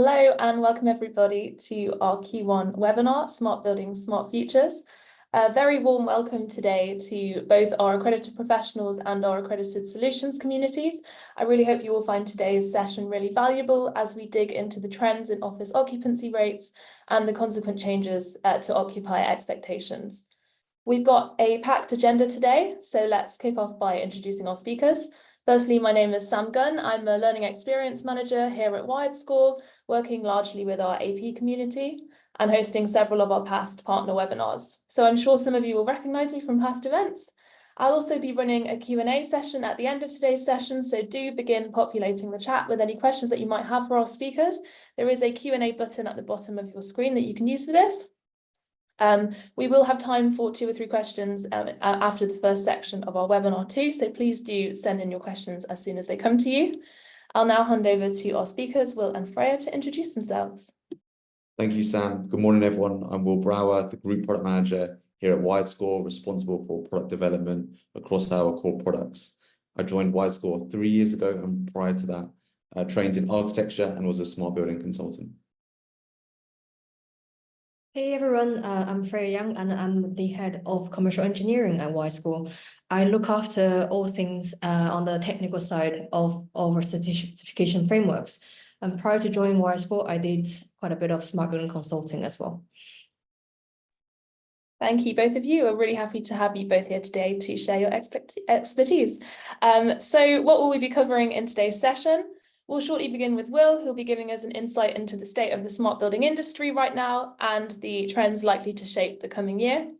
Hello and welcome everybody to our Q1 webinar, Smart Buildings, Smart Futures. A very warm welcome today to both our accredited professionals and our accredited solutions communities. I really hope you all find today's session really valuable as we dig into the trends in office occupancy rates and the consequent changes to occupier expectations. We've got a packed agenda today, so let's kick off by introducing our speakers. Firstly, my name is Sam Gunn. I'm a Learning Experience Manager here at SmartScore, working largely with our AP community and hosting several of our past partner webinars. So I'm sure some of you will recognise me from past events. I'll also be running a Q&A session at the end of today's session, so do begin populating the chat with any questions that you might have for our speakers. There is a Q&A button at the bottom of your screen that you can use for this. We will have time for 2 or 3 questions after the first section of our webinar too, so please do send in your questions as soon as they come to you. I'll now hand over to our speakers, Will and Freya, to introduce themselves. Thank you, Sam. Good morning, everyone. I'm Will Brouwer, the Group Product Manager here at SmartScore, responsible for product development across our core products. I joined SmartScore 3 years ago, and prior to that, trained in architecture and was a smart building consultant. Hey everyone, I'm Freya and I'm the head of commercial engineering at SmartScore. I look after all things on the technical side of our certification frameworks. And prior to joining SmartScore, I did quite a bit of smart building consulting as well. Thank you, both of you. We're really happy to have you both here today to share your expertise. So what will we be covering in today's session? We'll shortly begin with Will, who'll be giving us an insight into the state of the smart building industry right now and the trends likely to shape the coming year.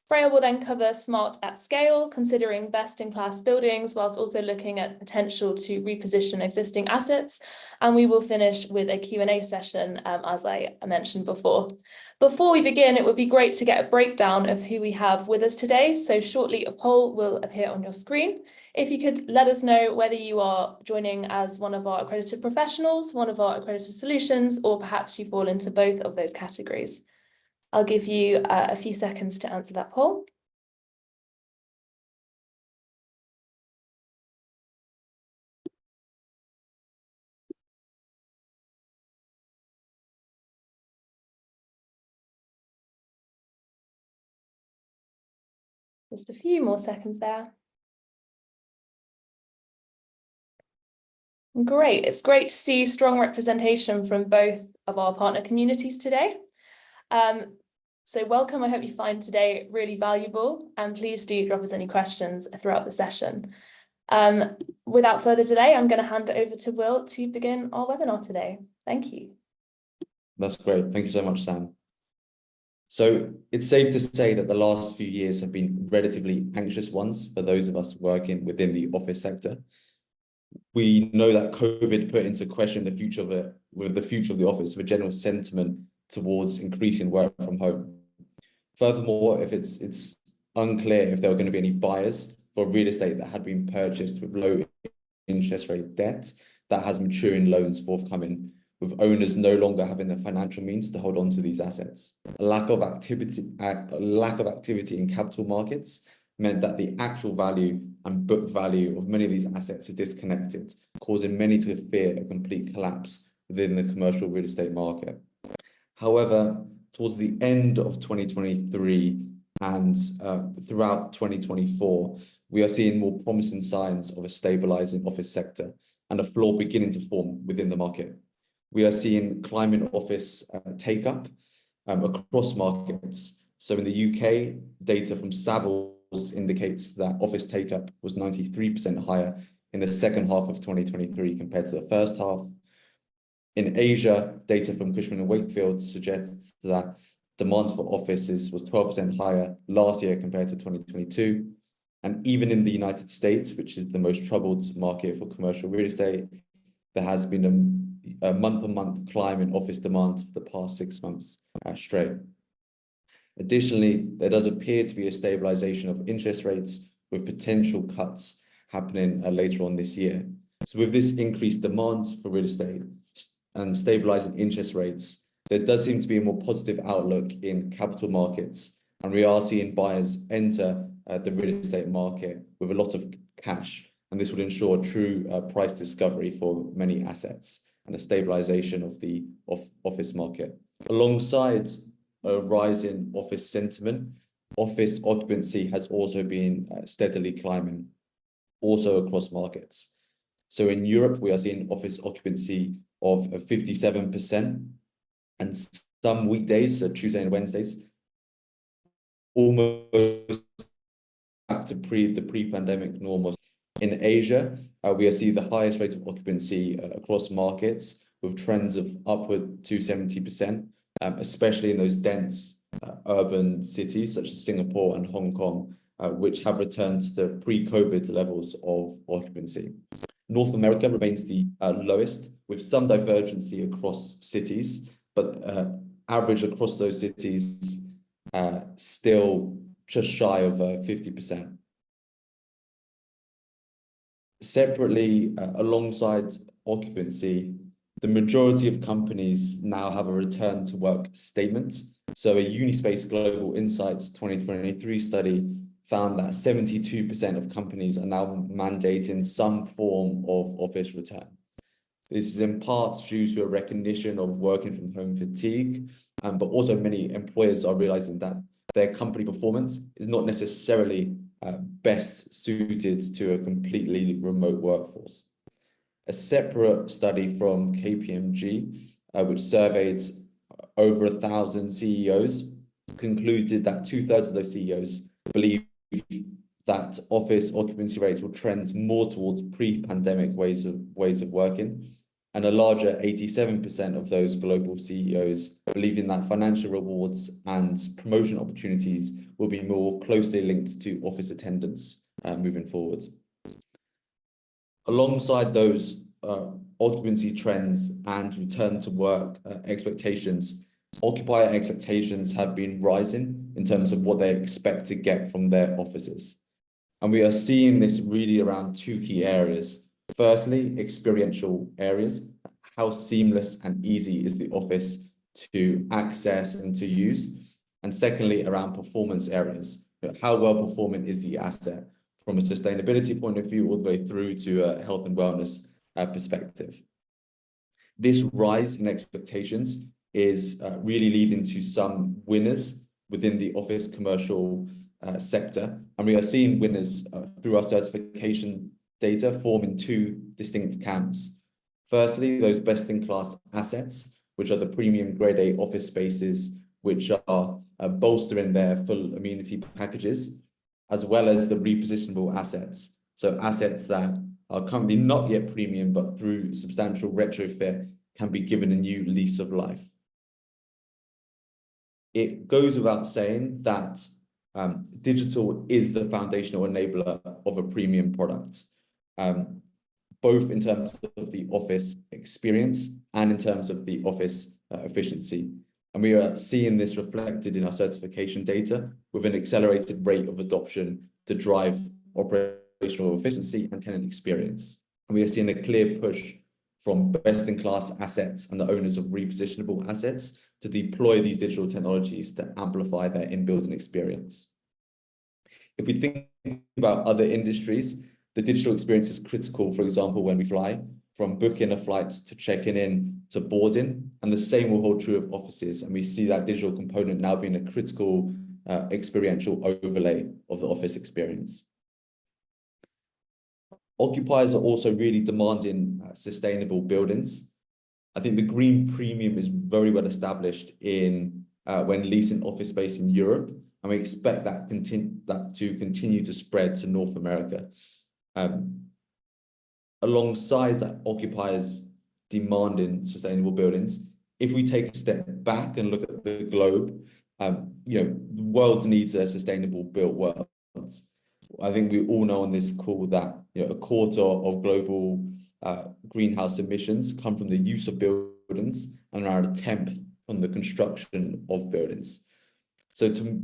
Freya will then cover smart at scale, considering best-in-class buildings, whilst also looking at potential to reposition existing assets. And we will finish with a Q&A session, as I mentioned before. Before we begin, it would be great to get a breakdown of who we have with us today. So shortly, a poll will appear on your screen. If you could let us know whether you are joining as one of our accredited professionals, one of our accredited solutions, or perhaps you fall into both of those categories. I'll give you a few seconds to answer that poll. Just a few more seconds there. Great, it's great to see strong representation from both of our partner communities today. So welcome, I hope you find today really valuable, and please do drop us any questions throughout the session. Without further delay, I'm going to hand it over to Will to begin our webinar today. Thank you. That's great. Thank you so much, Sam. So it's safe to say that the last few years have been relatively anxious ones for those of us working within the office sector. We know that COVID put into question the future of the office, with a general sentiment towards increasing work from home. Furthermore, if it's unclear if there are going to be any buyers for real estate that had been purchased with low interest rate debt that has maturing loans forthcoming, with owners no longer having the financial means to hold on to these assets. A lack of activity in capital markets meant that the actual value and book value of many of these assets is disconnected, causing many to fear a complete collapse within the commercial real estate market. However, towards the end of 2023 and throughout 2024, we are seeing more promising signs of a stabilizing office sector and a floor beginning to form within the market. We are seeing climate office take-up across markets. So in the UK, data from Savills indicates that office take-up was 93% higher in the second half of 2023 compared to the first half. In Asia, data from Cushman & Wakefield suggests that demand for offices was 12% higher last year compared to 2022. And even in the United States, which is the most troubled market for commercial real estate, there has been a month-on-month climb in office demand for the past 6 months straight. Additionally, there does appear to be a stabilization of interest rates, with potential cuts happening later on this year. So with this increased demand for real estate and stabilizing interest rates, there does seem to be a more positive outlook in capital markets, and we are seeing buyers enter the real estate market with a lot of cash, and this would ensure true price discovery for many assets. and a stabilization of the office market. Alongside a rise in office sentiment, office occupancy has also been steadily climbing, also across markets. So in Europe, we are seeing office occupancy of 57%, and some weekdays, so Tuesday and Wednesdays, almost back to the pre-pandemic normal. In Asia, we are seeing the highest rate of occupancy across markets, with trends of upward to 70%, especially in those dense urban cities such as Singapore and Hong Kong, which have returned to pre-COVID levels of occupancy. North America remains the lowest, with some divergency across cities, but average across those cities still just shy of 50%. Separately, alongside occupancy, the majority of companies now have a return to work statement. So a Unispace Global Insights 2023 study found that 72% of companies are now mandating some form of office return. This is in part due to a recognition of working from home fatigue, but also many employers are realizing that their company performance is not necessarily best suited to a completely remote workforce. A separate study from KPMG, which surveyed over 1,000 CEOs, concluded that 2/3 of those CEOs believe that office occupancy rates will trend more towards pre-pandemic ways of working, and a larger 87% of those global CEOs believing that financial rewards and promotion opportunities will be more closely linked to office attendance moving forward. Alongside those occupancy trends and return to work expectations, occupier expectations have been rising in terms of what they expect to get from their offices. And we are seeing this really around two key areas. Firstly, experiential areas. How seamless and easy is the office to access and to use? And secondly, around performance areas. How well performing is the asset from a sustainability point of view, all the way through to a health and wellness perspective. This rise in expectations is really leading to some winners within the office commercial sector. And we are seeing winners through our certification data form in two distinct camps. Firstly, those best-in-class assets, which are the premium grade A office spaces, which are bolstering their full amenity packages, as well as the repositionable assets. So assets that are currently not yet premium, but through substantial retrofit can be given a new lease of life. It goes without saying that digital is the foundational enabler of a premium product, both in terms of the office experience and in terms of the office efficiency. And we are seeing this reflected in our certification data with an accelerated rate of adoption to drive operational efficiency and tenant experience. And we are seeing a clear push from best-in-class assets and the owners of repositionable assets to deploy these digital technologies to amplify their in-building experience. If we think about other industries, the digital experience is critical, for example, when we fly, from booking a flight to checking in to boarding, and the same will hold true of offices. And we see that digital component now being a critical experiential overlay of the office experience. Occupiers are also really demanding sustainable buildings. I think the green premium is very well established in when leasing office space in Europe, and we expect that to continue to spread to North America. Alongside occupiers demanding sustainable buildings, if we take a step back and look at the globe, the world needs a sustainable built world. I think we all know on this call that a quarter of global greenhouse emissions come from the use of buildings, and around a tenth from the construction of buildings. So to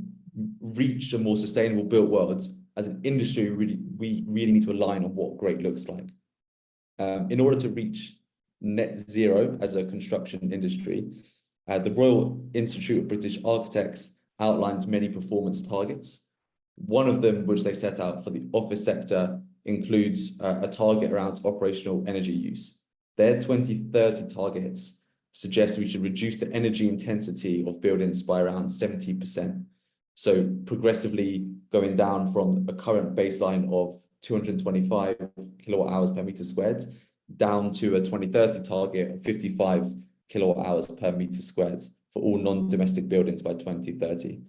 reach a more sustainable built world, as an industry, we really need to align on what great looks like. In order to reach net zero as a construction industry, the Royal Institute of British Architects outlines many performance targets. One of them, which they set out for the office sector, includes a target around operational energy use. their 2030 targets suggest we should reduce the energy intensity of buildings by around 70%. So progressively going down from a current baseline of 225 kilowatt hours per meter squared down to a 2030 target of 55 kilowatt hours per meter squared for all non-domestic buildings by 2030.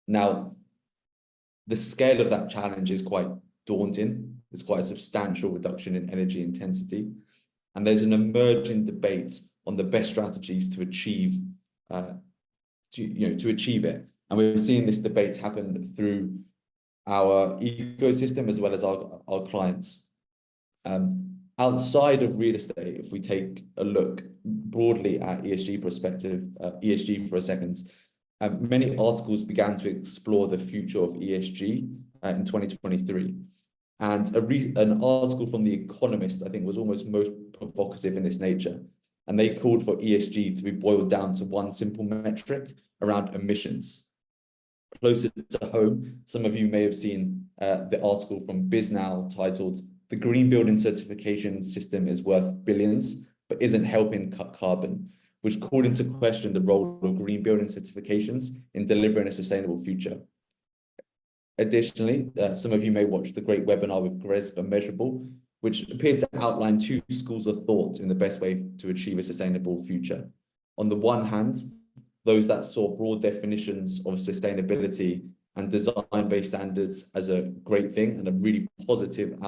Now, the scale of that challenge is quite daunting. It's quite a substantial reduction in energy intensity. And there's an emerging debate on the best strategies to achieve it. And we're seeing this debate happen through our ecosystem as well as our clients. Outside of real estate, if we take a look broadly at ESG for a second, many articles began to explore the future of ESG in 2023. And an article from The Economist, I think, was almost most provocative in this nature. And they called for ESG to be boiled down to one simple metric around emissions. Closer to home, some of you may have seen the article from BizNow titled, "The Green Building Certification System is worth billions, but isn't helping cut carbon," which called into question the role of green building certifications in delivering a sustainable future. Additionally, some of you may watch the great webinar with GRESB Measurable, which appeared to outline two schools of thought in the best way to achieve a sustainable future. On the one hand, those that saw broad definitions of sustainability and design-based standards as a great thing and a really positive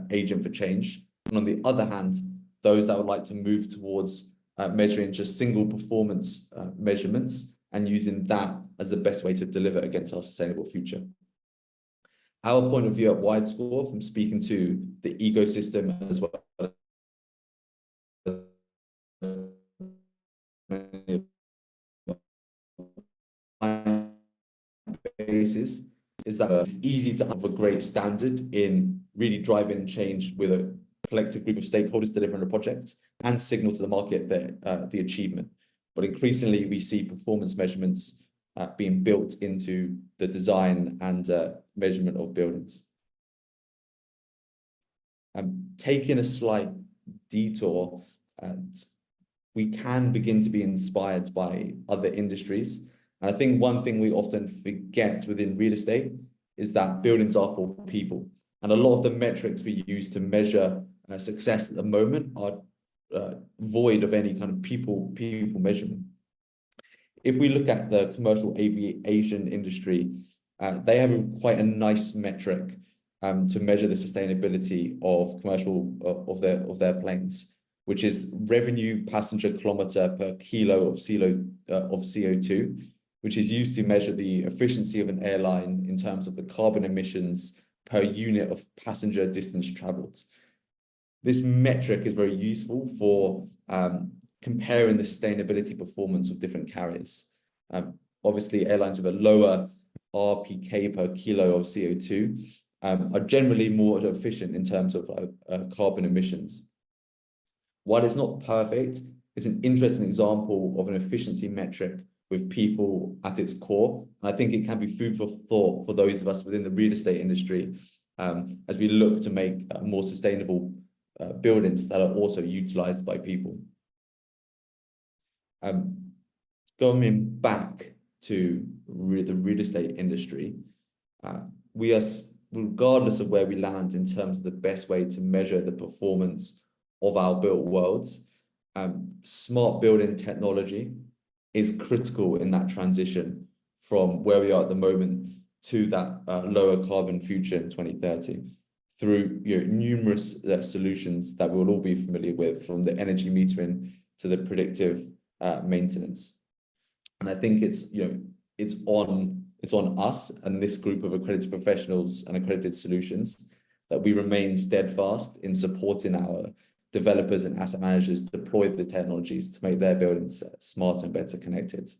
agent for change. And on the other hand, those that would like to move towards measuring just single performance measurements and using that as the best way to deliver against our sustainable future. Our point of view at WideScore, from speaking to the ecosystem as well basis, is that it's easy to have a great standard in really driving change with a collective group of stakeholders delivering a project and signal to the market the achievement. But increasingly, we see performance measurements being built into the design and measurement of buildings. Taking a slight detour, we can begin to be inspired by other industries. And I think one thing we often forget within real estate is that buildings are for people. And a lot of the metrics we use to measure success at the moment are void of any kind of people measurement. If we look at the commercial aviation industry, they have quite a nice metric to measure the sustainability of of their planes, which is revenue passenger kilometer per kilo of CO2, which is used to measure the efficiency of an airline in terms of the carbon emissions per unit of passenger distance traveled. This metric is very useful for comparing the sustainability performance of different carriers. Obviously, airlines with a lower RPK per kilo of CO2 are generally more efficient in terms of carbon emissions. While it's not perfect, it's an interesting example of an efficiency metric with people at its core. I think it can be food for thought for those of us within the real estate industry as we look to make more sustainable buildings that are also utilized by people. Going back to the real estate industry, we are, regardless of where we land in terms of the best way to measure the performance of our built worlds, smart building technology is critical in that transition from where we are at the moment to that lower carbon future in 2030 through numerous solutions that we'll all be familiar with, from the energy metering to the predictive maintenance. And I think it's on us and this group of accredited professionals and accredited solutions that we remain steadfast in supporting our developers and asset managers deploy the technologies to make their buildings smarter and better connected.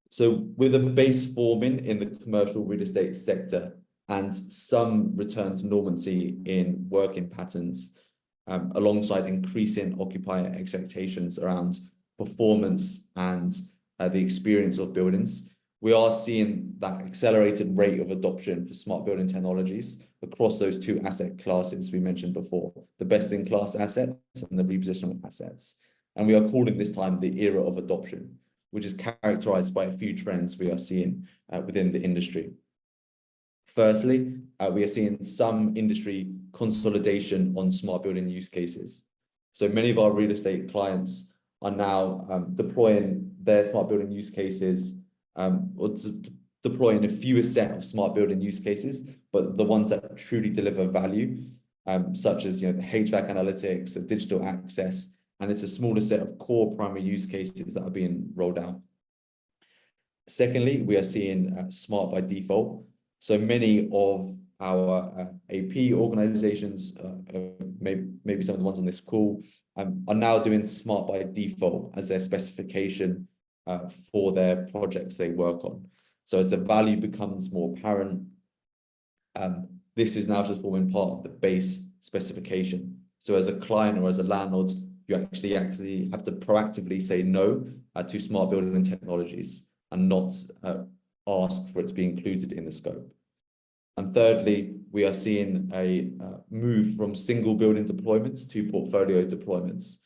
So with a base forming in the commercial real estate sector and some return to normalcy in working patterns, alongside increasing occupier expectations around performance and the experience of buildings, we are seeing that accelerated rate of adoption for smart building technologies across those two asset classes we mentioned before, the best-in-class assets and the repositionable assets. And we are calling this time the era of adoption, which is characterized by a few trends we are seeing within the industry. Firstly, we are seeing some industry consolidation on smart building use cases. So many of our real estate clients are now deploying their smart building use cases or deploying a fewer set of smart building use cases, but the ones that truly deliver value, such as the HVAC analytics, the digital access, and it's a smaller set of core primary use cases that are being rolled out. Secondly, we are seeing smart by default. So many of our AP organizations, maybe some of the ones on this call, are now doing smart by default as their specification for their projects they work on. So as the value becomes more apparent, this is now just forming part of the base specification. So as a client or as a landlord, you actually have to proactively say no to smart building technologies and not ask for it to be included in the scope. And thirdly, we are seeing a move from single building deployments to portfolio deployments.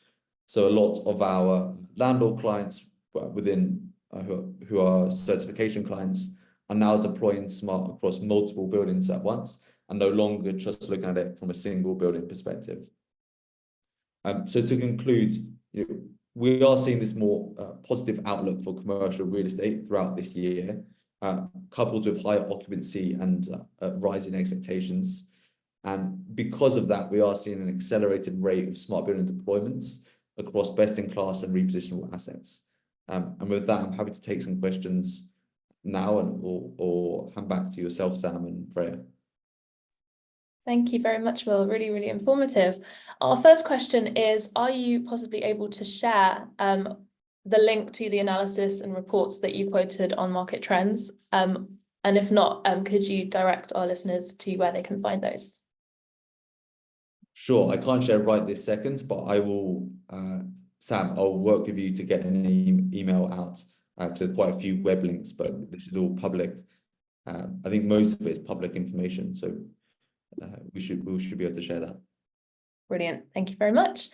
So a lot of our landlord clients within who are certification clients are now deploying smart across multiple buildings at once and no longer just looking at it from a single building perspective. So to conclude, we are seeing this more positive outlook for commercial real estate throughout this year, coupled with higher occupancy and rising expectations. And because of that, we are seeing an accelerated rate of smart building deployments across best-in-class and repositionable assets. And with that, I'm happy to take some questions now or hand back to yourself, Sam and Freya. Thank you very much, Will. Really, really informative. Our first question is, are you possibly able to share the link to the analysis and reports that you quoted on market trends? And if not, could you direct our listeners to where they can find those? Sure, I can't share right this second, but I will, Sam, I'll work with you to get an email out to quite a few web links, but this is all public. I think most of it is public information, so we should be able to share that. Brilliant, thank you very much.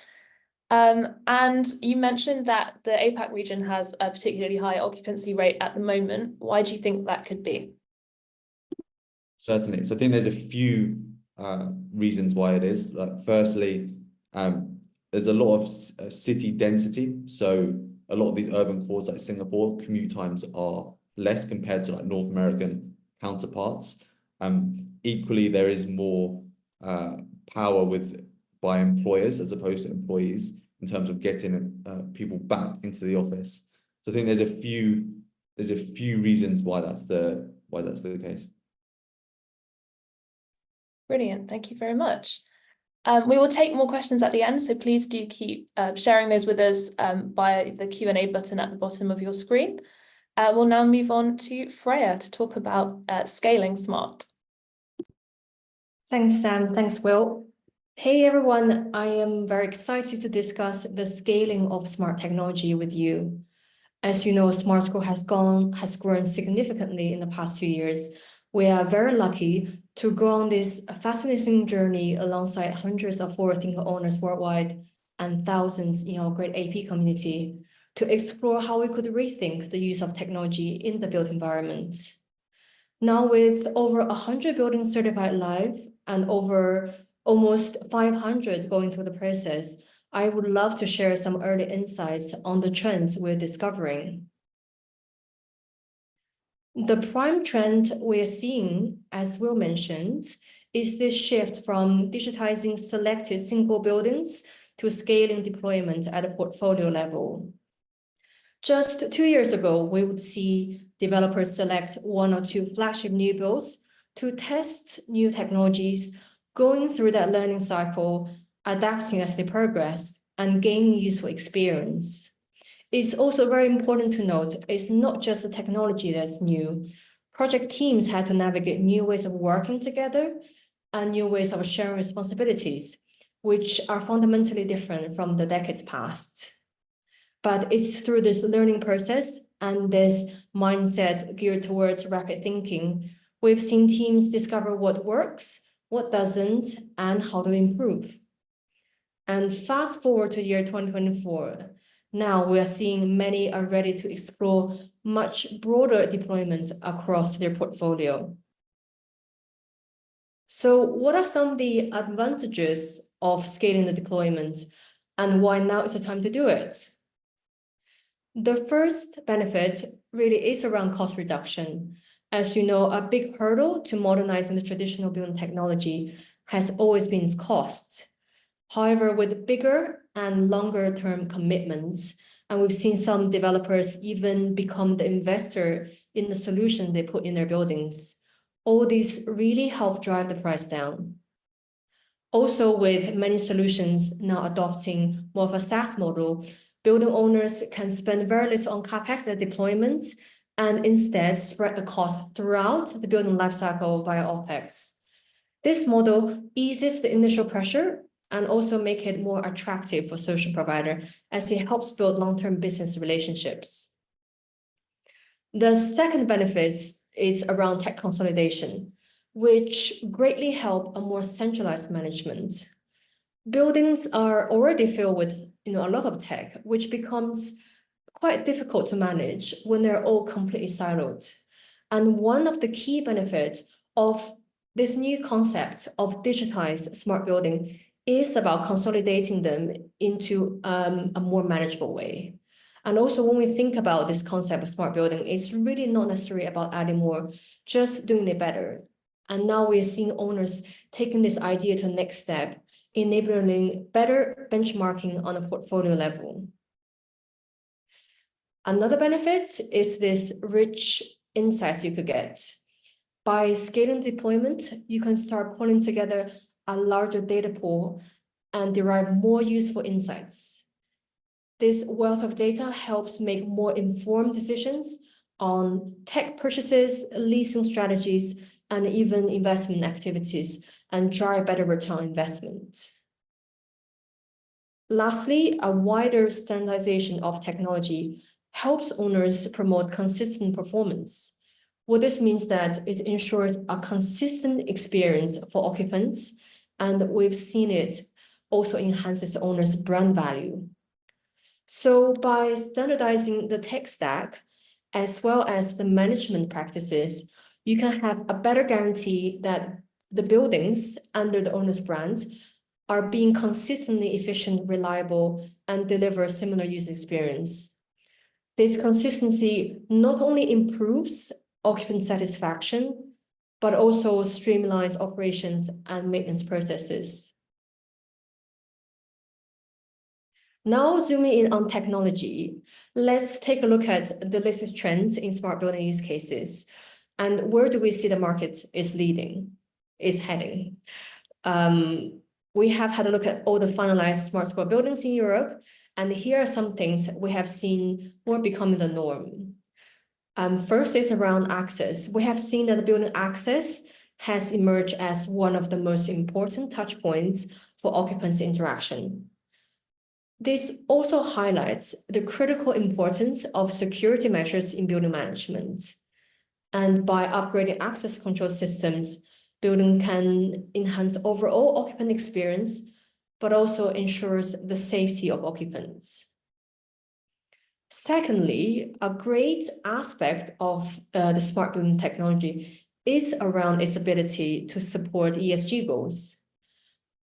And you mentioned that the APAC region has a particularly high occupancy rate at the moment. Why do you think that could be? Certainly, so I think there's a few reasons why it is. Firstly, there's a lot of city density. So a lot of these urban cores like Singapore, commute times are less compared to like North American counterparts. Equally, there is more power by employers as opposed to employees in terms of getting people back into the office. So I think there's a few reasons why that's the case. Brilliant, thank you very much. We will take more questions at the end, so please do keep sharing those with us via the Q&A button at the bottom of your screen. We'll now move on to Freya to talk about scaling smart. Thanks, Sam. Thanks, Will. Hey, everyone. I am very excited to discuss the scaling of smart technology with you. As you know, SmartScore has grown significantly in the past 2 years. We are very lucky to go on this fascinating journey alongside hundreds of forward-thinking owners worldwide and thousands in our great AP community to explore how we could rethink the use of technology in the built environment. Now, with over 100 buildings certified live and over almost 500 going through the process, I would love to share some early insights on the trends we're discovering. The prime trend we're seeing, as Will mentioned, is this shift from digitizing selected single buildings to scaling deployment at a portfolio level. Just 2 years ago, we would see developers select 1 or 2 flagship new builds to test new technologies, going through that learning cycle, adapting as they progress, and gaining useful experience. It's also very important to note, it's not just the technology that's new. Project teams had to navigate new ways of working together and new ways of sharing responsibilities, which are fundamentally different from the decades past. But it's through this learning process and this mindset geared towards rapid thinking, we've seen teams discover what works, what doesn't, and how to improve. And fast forward to year 2024, now we are seeing many are ready to explore much broader deployment across their portfolio. So what are some of the advantages of scaling the deployment and why now is the time to do it? The first benefit really is around cost reduction. As you know, a big hurdle to modernizing the traditional building technology has always been its costs. However, with bigger and longer term commitments, and we've seen some developers even become the investor in the solution they put in their buildings, all these really help drive the price down. Also, with many solutions now adopting more of a SaaS model, building owners can spend very little on CapEx at deployment and instead spread the cost throughout the building lifecycle via OpEx. This model eases the initial pressure and also make it more attractive for solution provider as it helps build long-term business relationships. The second benefit is around tech consolidation, which greatly help a more centralized management. Buildings are already filled with a lot of tech, which becomes quite difficult to manage when they're all completely siloed. And one of the key benefits of this new concept of digitized smart building is about consolidating them into a more manageable way. And also when we think about this concept of smart building, it's really not necessarily about adding more, just doing it better. And now we're seeing owners taking this idea to the next step, enabling better benchmarking on a portfolio level. Another benefit is this rich insights you could get. By scaling deployment, you can start pulling together a larger data pool and derive more useful insights. This wealth of data helps make more informed decisions on tech purchases, leasing strategies, and even investment activities, and drive better return on investment. Lastly, a wider standardization of technology helps owners promote consistent performance. What this means that it ensures a consistent experience for occupants, and we've seen it also enhances the owner's brand value. So by standardizing the tech stack, as well as the management practices, you can have a better guarantee that the buildings under the owner's brand are being consistently efficient, reliable, and deliver similar user experience. This consistency not only improves occupant satisfaction, but also streamlines operations and maintenance processes. Now, zooming in on technology, let's take a look at the latest trends in smart building use cases and where do we see the market is heading. We have had a look at all the finalized SmartScore buildings in Europe, and here are some things we have seen more becoming the norm. First is around access. We have seen that the building access has emerged as one of the most important touch points for occupancy interaction. This also highlights the critical importance of security measures in building management. And by upgrading access control systems, building can enhance overall occupant experience, but also ensures the safety of occupants. Secondly, a great aspect of the smart building technology is around its ability to support ESG goals.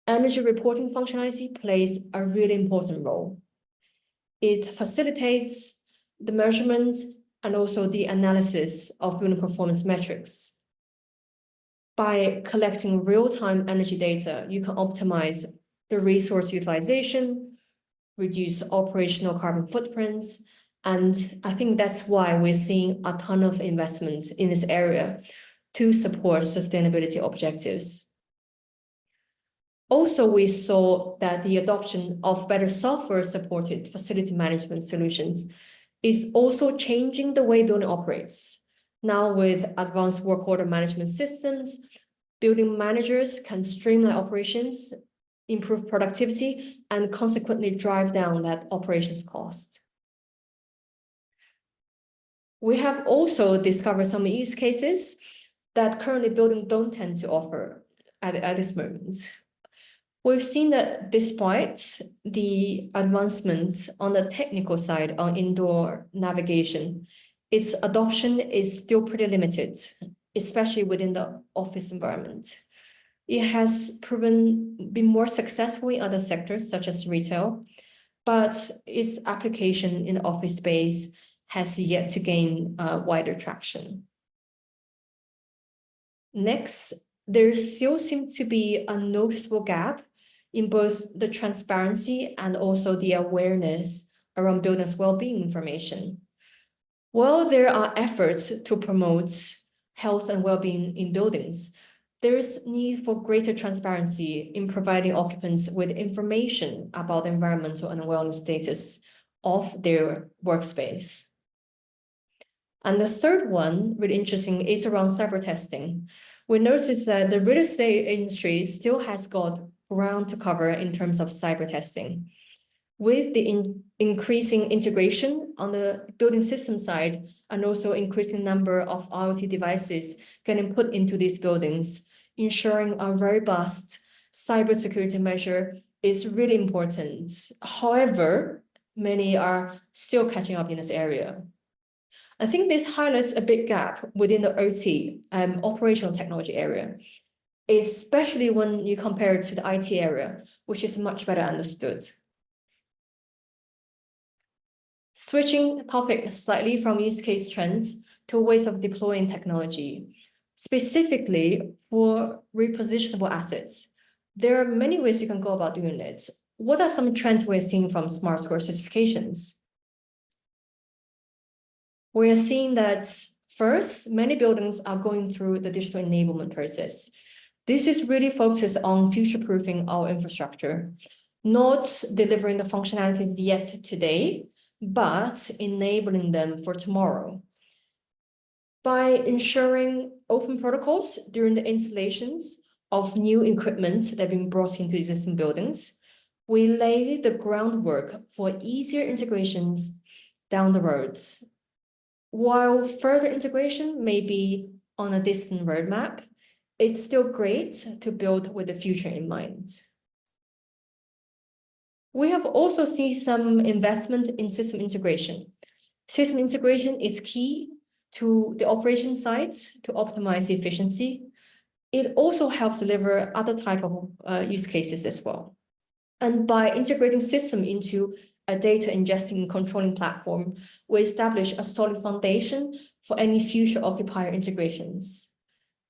Energy reporting functionality plays a really important role. It facilitates the measurement and also the analysis of building performance metrics. By collecting real-time energy data, you can optimize the resource utilization, reduce operational carbon footprints, and I think that's why we're seeing a ton of investments in this area to support sustainability objectives. Also, we saw that the adoption of better software-supported facility management solutions is also changing the way building operates. Now, with advanced work order management systems, building managers can streamline operations, improve productivity, and consequently drive down that operations cost. We have also discovered some use cases that currently buildings don't tend to offer at this moment. We've seen that despite the advancements on the technical side on indoor navigation, its adoption is still pretty limited, especially within the office environment. It has been more successful in other sectors such as retail, but its application in the office space has yet to gain wider traction. Next, there still seems to be a noticeable gap in both the transparency and also the awareness around buildings' well-being information. While there are efforts to promote health and well-being in buildings, there is need for greater transparency in providing occupants with information about the environmental and wellness status of their workspace. And the third one, really interesting, is around cyber testing. We noticed that the real estate industry still has got ground to cover in terms of cyber testing. With the increasing integration on the building system side and also increasing number of IoT devices getting put into these buildings, ensuring a robust cybersecurity measure is really important. However, many are still catching up in this area. I think this highlights a big gap within the OT, operational technology area, especially when you compare it to the IT area, which is much better understood. Switching topic slightly from use case trends to ways of deploying technology, specifically for repositionable assets. There are many ways you can go about doing it. What are some trends we're seeing from SmartScore certifications? We are seeing that first, many buildings are going through the digital enablement process. This is really focused on future-proofing our infrastructure, not delivering the functionalities yet today, but enabling them for tomorrow. By ensuring open protocols during the installations of new equipment that have been brought into existing buildings, we lay the groundwork for easier integrations down the road. While further integration may be on a distant roadmap, it's still great to build with the future in mind. We have also seen some investment in system integration. System integration is key to the operation sites to optimize efficiency. It also helps deliver other type of use cases as well. And by integrating system into a data ingesting and controlling platform, we establish a solid foundation for any future occupier integrations.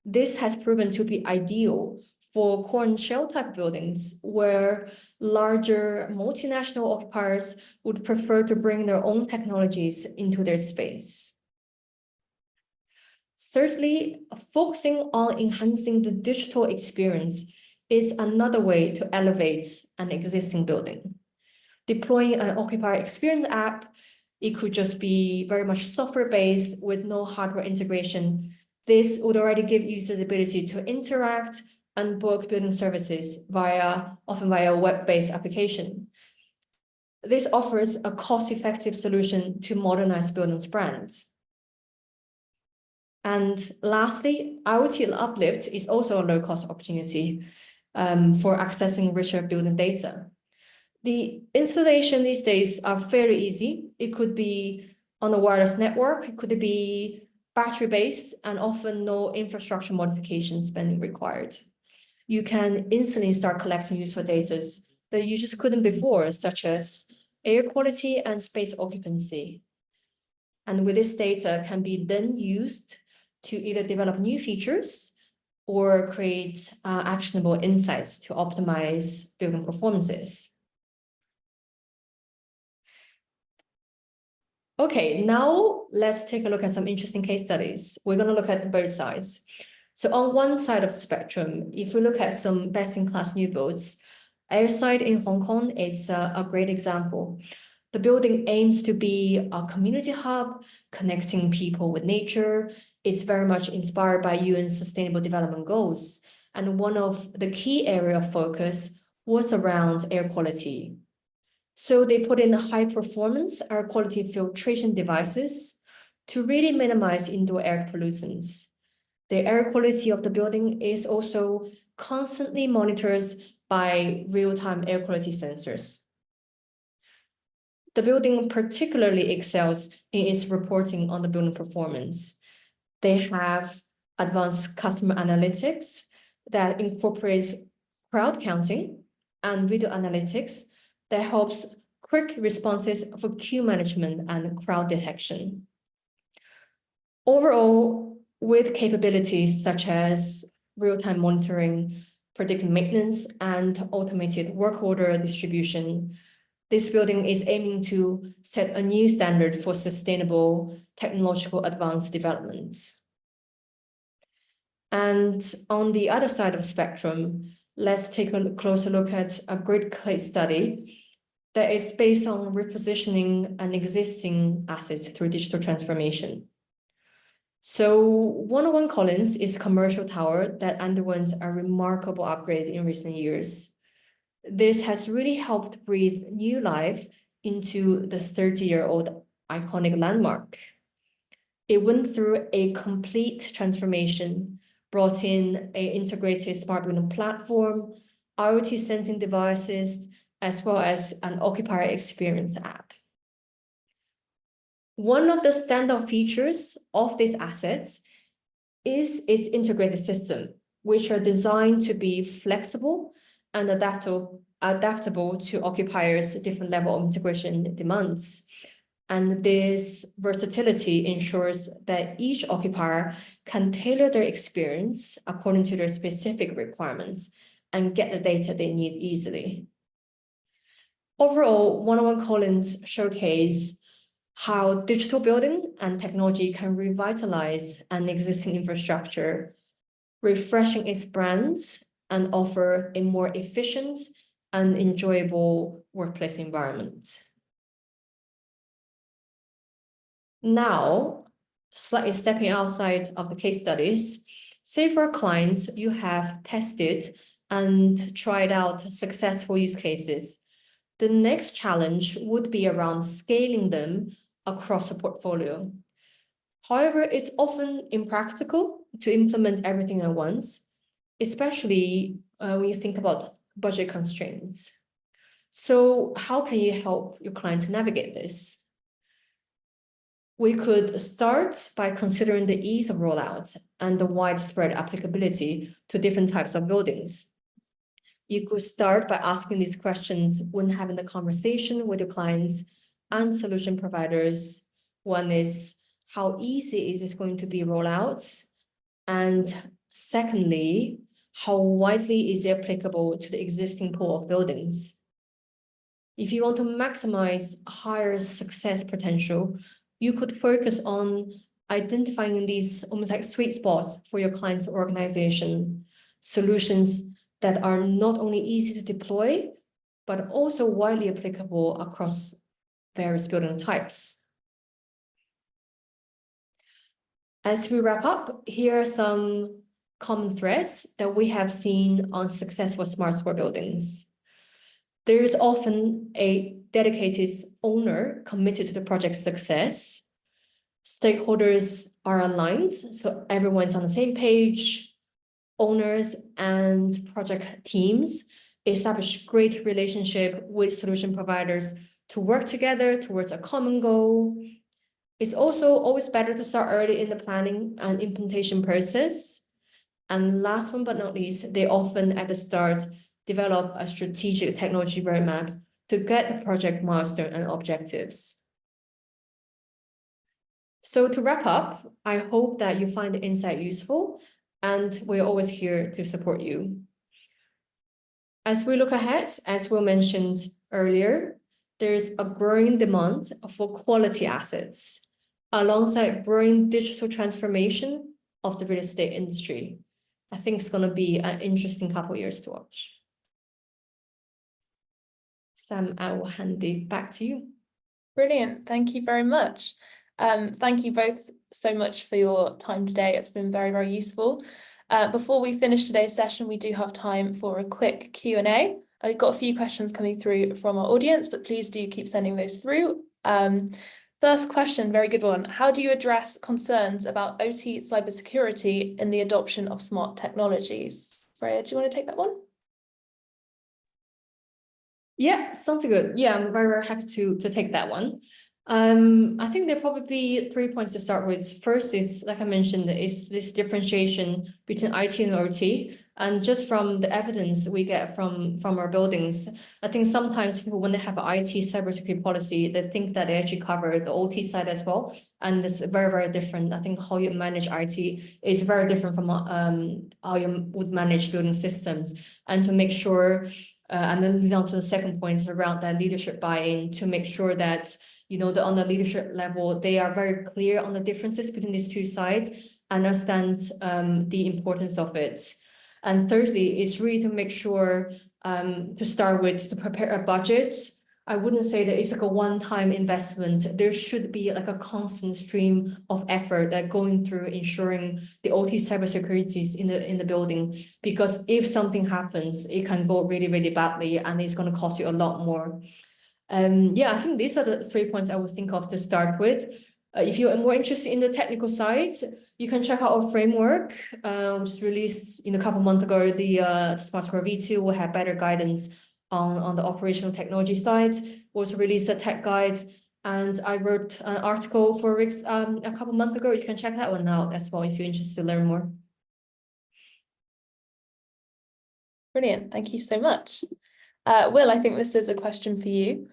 This has proven to be ideal for core and shell type buildings where larger multinational occupiers would prefer to bring their own technologies into their space. Thirdly, focusing on enhancing the digital experience is another way to elevate an existing building. Deploying an occupier experience app, it could just be very much software-based with no hardware integration. This would already give users the ability to interact and book building services often via a web-based application. This offers a cost-effective solution to modernize buildings' brands. And lastly, IoT uplift is also a low-cost opportunity for accessing richer building data. The installation these days are fairly easy. It could be on a wireless network, it could be battery-based, and often no infrastructure modification spending required. You can instantly start collecting useful data that you just couldn't before, such as air quality and space occupancy. And with this data can be then used to either develop new features or create actionable insights to optimize building performances. Okay, now let's take a look at some interesting case studies. We're going to look at both sides. So on one side of the spectrum, if we look at some best-in-class new builds, Airside in Hong Kong is a great example. The building aims to be a community hub, connecting people with nature. It's very much inspired by UN's Sustainable Development Goals. And one of the key area of focus was around air quality. So they put in high-performance air quality filtration devices to really minimize indoor air pollutants. The air quality of the building is also constantly monitored by real-time air quality sensors. The building particularly excels in its reporting on the building performance. They have advanced customer analytics that incorporates crowd counting and video analytics that helps quick responses for queue management and crowd detection. Overall, with capabilities such as real-time monitoring, predictive maintenance, and automated work order distribution, this building is aiming to set a new standard for sustainable technological advanced developments. And on the other side of the spectrum, let's take a closer look at a great case study that is based on repositioning an existing assets through digital transformation. So 101 Collins is a commercial tower that underwent a remarkable upgrade in recent years. This has really helped breathe new life into the 30-year-old iconic landmark. It went through a complete transformation, brought in an integrated smart building platform, IoT sensing devices, as well as an occupier experience app. One of the standout features of these assets is its integrated system, which are designed to be flexible and adaptable to occupiers' different level of integration demands. And this versatility ensures that each occupier can tailor their experience according to their specific requirements and get the data they need easily. Overall, 101 Collins showcase how digital building and technology can revitalize an existing infrastructure, refreshing its brands and offer a more efficient and enjoyable workplace environment. Now, slightly stepping outside of the case studies, say for clients, you have tested and tried out successful use cases. The next challenge would be around scaling them across a portfolio. However, it's often impractical to implement everything at once, especially when you think about budget constraints. So how can you help your clients navigate this? We could start by considering the ease of rollout and the widespread applicability to different types of buildings. You could start by asking these questions when having the conversation with your clients and solution providers. One is, how easy is this going to be rolled out? And secondly, how widely is it applicable to the existing pool of buildings? If you want to maximize higher success potential, you could focus on identifying these almost like sweet spots for your client's organization, solutions that are not only easy to deploy, but also widely applicable across various building types. As we wrap up, here are some common threads that we have seen on successful SmartScore buildings. There is often a dedicated owner committed to the project's success. Stakeholders are aligned, so everyone's on the same page. Owners and project teams establish great relationship with solution providers to work together towards a common goal. It's also always better to start early in the planning and implementation process. And last but not least, they often at the start develop a strategic technology roadmap to get the project milestone and objectives. So to wrap up, I hope that you find the insight useful, and we're always here to support you. As we look ahead, as we mentioned earlier, there's a growing demand for quality assets alongside growing digital transformation of the real estate industry. I think it's going to be an interesting couple of years to watch. Sam, I will hand it back to you. Brilliant. Thank you very much. Thank you both so much for your time today. It's been very, very useful. Before we finish today's session, we do have time for a quick Q&A. I've got a few questions coming through from our audience, but please do keep sending those through. First question, very good one. How do you address concerns about OT cybersecurity in the adoption of smart technologies? Freya, do you want to take that one? Yeah, sounds good. Yeah, I'm very, very happy to take that one. I think there are probably 3 points to start with. First is, like I mentioned, is this differentiation between IT and OT. And just from the evidence we get from our buildings, I think sometimes people, when they have an IT cybersecurity policy, they think that they actually cover the OT side as well. And it's very, very different. I think how you manage IT is very different from how you would manage building systems. And to make sure, and then lead on to the second point around that leadership buy-in, to make sure that on the leadership level, they are very clear on the differences between these two sides, understand the importance of it. And thirdly, is really to make sure to start with, to prepare a budget. I wouldn't say that it's like a one-time investment. There should be like a constant stream of effort that going through ensuring the OT cybersecurity in the building, because if something happens, it can go really, really badly, and it's going to cost you a lot more. Yeah, I think these are the 3 points I would think of to start with. If you are more interested in the technical side, you can check out our framework. Just released a couple months ago. The SmartScore V2 will have better guidance on the operational technology side. We also released a tech guide, and I wrote an article for Rick's a couple months ago. You can check that one out as well if you're interested to learn more. Brilliant, thank you so much. Will, I think this is a question for you.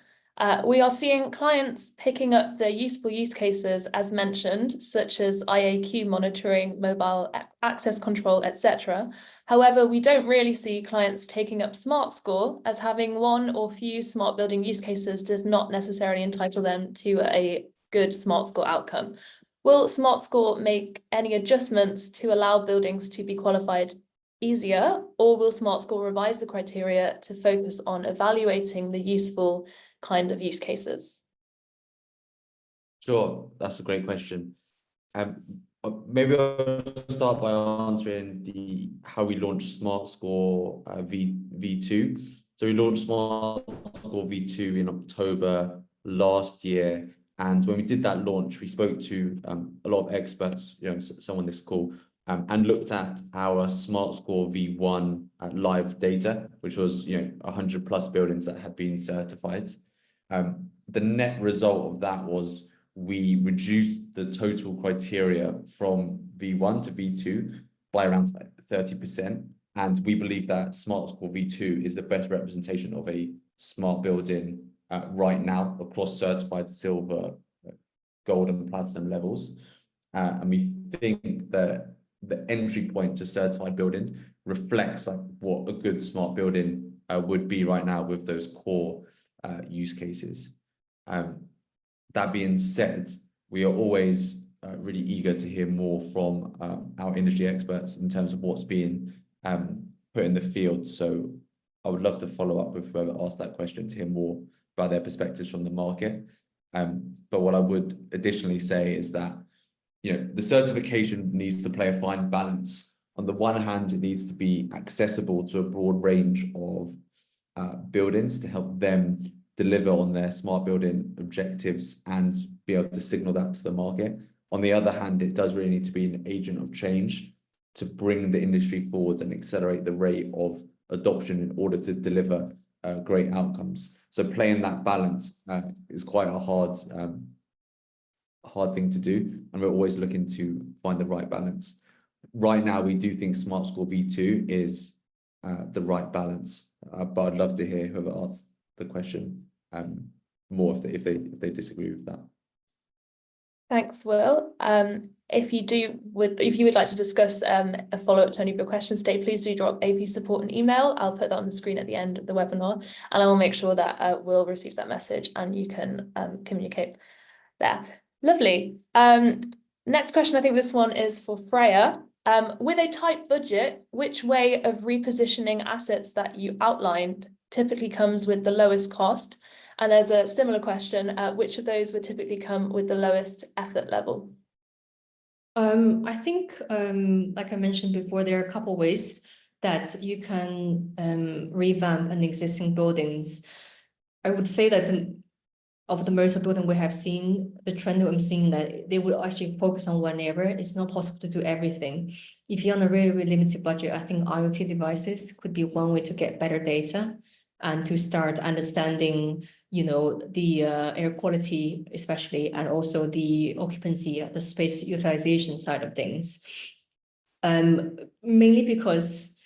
We are seeing clients picking up their useful use cases, as mentioned, such as IAQ monitoring, mobile access control, etc. However, we don't really see clients taking up SmartScore, as having one or few smart building use cases does not necessarily entitle them to a good SmartScore outcome. Will SmartScore make any adjustments to allow buildings to be qualified easier, or will SmartScore revise the criteria to focus on evaluating the useful kind of use cases? Sure, that's a great question. Maybe I'll start by answering how we launched SmartScore V2. So we launched SmartScore V2 in October last year, and when we did that launch, we spoke to a lot of experts, some on this call, and looked at our SmartScore V1 live data, which was 100+ buildings that had been certified. The net result of that was we reduced the total criteria from V1 to V2 by around 30%. And we believe that SmartScore V2 is the best representation of a smart building right now across certified silver, gold, and platinum levels. And we think that the entry point to certified building reflects what a good smart building would be right now with those core use cases. That being said, we are always really eager to hear more from our industry experts in terms of what's being put in the field. So I would love to follow up with whoever asked that question to hear more about their perspectives from the market. But what I would additionally say is that the certification needs to play a fine balance. On the one hand, it needs to be accessible to a broad range of buildings to help them deliver on their smart building objectives and be able to signal that to the market. On the other hand, it does really need to be an agent of change to bring the industry forward and accelerate the rate of adoption in order to deliver great outcomes. So playing that balance is quite a hard thing to do, and we're always looking to find the right balance. Right now, we do think SmartScore V2 is the right balance, but I'd love to hear whoever asked the question more if they disagree with that. Thanks, Will. If you would like to discuss a follow-up to any of your questions today, please do drop AP support an email. I'll put that on the screen at the end of the webinar, and I will make sure that Will receives that message and you can communicate there. Lovely. Next question, I think this one is for Freya. With a tight budget, which way of repositioning assets that you outlined typically comes with the lowest cost? And there's a similar question, which of those would typically come with the lowest effort level? I think, like I mentioned before, there are a couple ways that you can revamp an existing buildings. I would say that of the most of building we have seen, the trend I'm seeing that they will actually focus on one area. It's not possible to do everything. If you're on a really, really limited budget, I think IoT devices could be one way to get better data and to start understanding, you know, the air quality, especially, and also the occupancy, the space utilization side of things. Mainly because,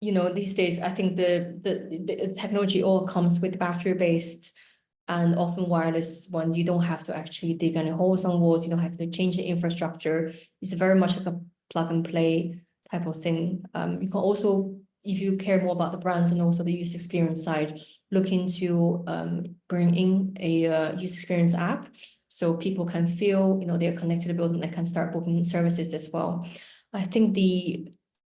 you know, these days, I think the technology all comes with battery-based and often wireless ones. You don't have to actually dig any holes on walls. You don't have to change the infrastructure. It's very much like a plug and play type of thing. You can also, if you care more about the brand and also the user experience side, look into bring in a user experience app so people can feel, you know, they're connected to the building. They can start booking services as well. I think the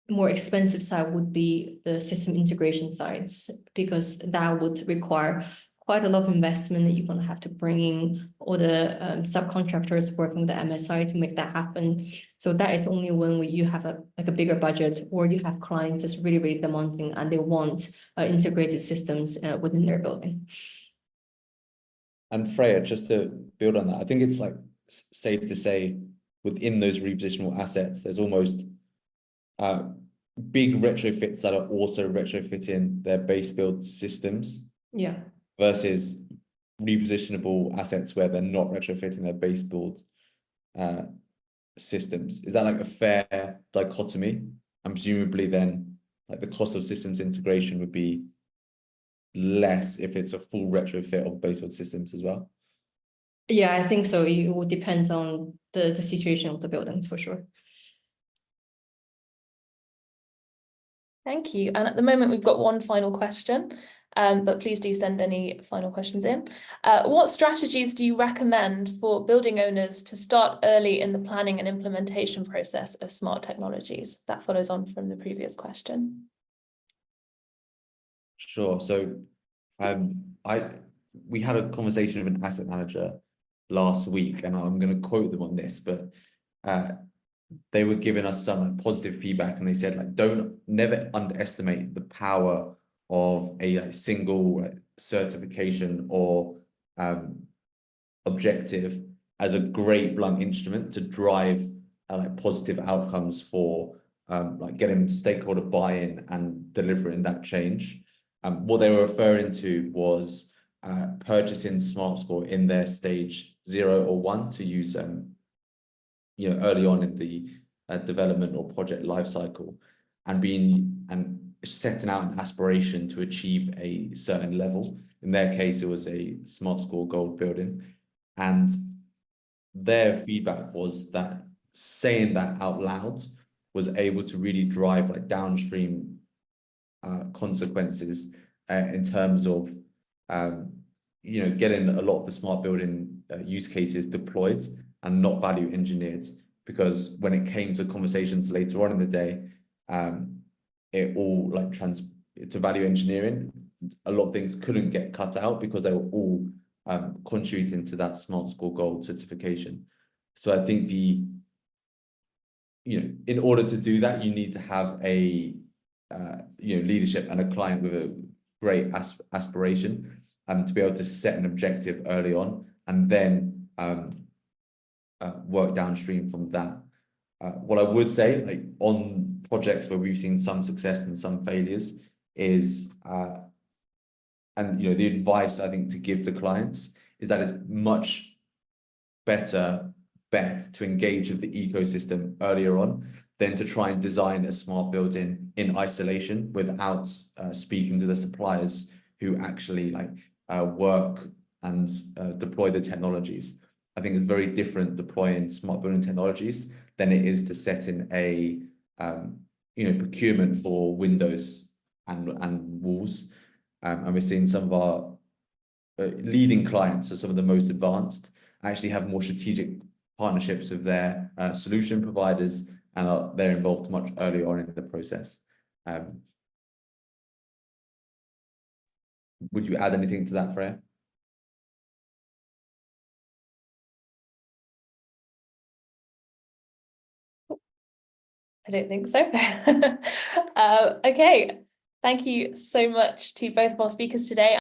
more expensive side would be the system integration sides, because that would require quite a lot of investment that you're going to have to bring in all the subcontractors working with the MSI to make that happen. So that is only when you have a bigger budget, or you have clients that's really, really demanding and they want integrated systems within their building. And Freya, just to build on that, I think it's like safe to say within those repositionable assets, there's almost big retrofits that are also retrofitting their base build systems. Yeah. Versus repositionable assets where they're not retrofitting their base build systems. Is that like a fair dichotomy? And presumably then like the cost of systems integration would be less if it's a full retrofit of base build systems as well. Yeah, I think so. It will depend on the situation of the buildings for sure. Thank you. And at the moment, we've got one final question, but please do send any final questions in. What strategies do you recommend for building owners to start early in the planning and implementation process of smart technologies? That follows on from the previous question. Sure. So we had a conversation with an asset manager last week, and I'm going to quote them on this, but they were giving us some positive feedback, and they said, like, never underestimate the power of a single certification or objective as a great blunt instrument to drive like positive outcomes for like getting stakeholder buy-in and delivering that change. What they were referring to was purchasing SmartScore in their stage 0 or 1 to use you know, early on in the development or project lifecycle, and setting out an aspiration to achieve a certain level. In their case, it was a SmartScore Gold building, and their feedback was that saying that out loud was able to really drive like downstream consequences in terms of you know, getting a lot of the smart building use cases deployed and not value engineered, because when it came to conversations later on in the day, it all like to value engineering, a lot of things couldn't get cut out because they were all contributing to that SmartScore Gold certification. So I think you know, in order to do that, you need to have a you know, leadership and a client with a great aspiration to be able to set an objective early on, and then work downstream from that. What I would say, like on projects where we've seen some success and some failures, is and you know, the advice I think to give to clients is that it's much better bet to engage with the ecosystem earlier on than to try and design a smart building in isolation without speaking to the suppliers who actually like work and deploy the technologies. I think it's very different deploying smart building technologies than it is to set in a you know, procurement for windows and walls. And we're seeing some of our leading clients, so some of the most advanced, actually have more strategic partnerships with their solution providers, and they're involved much earlier on in the process. Would you add anything to that, Freya? I don't think so. Okay, thank you so much to both of our speakers today.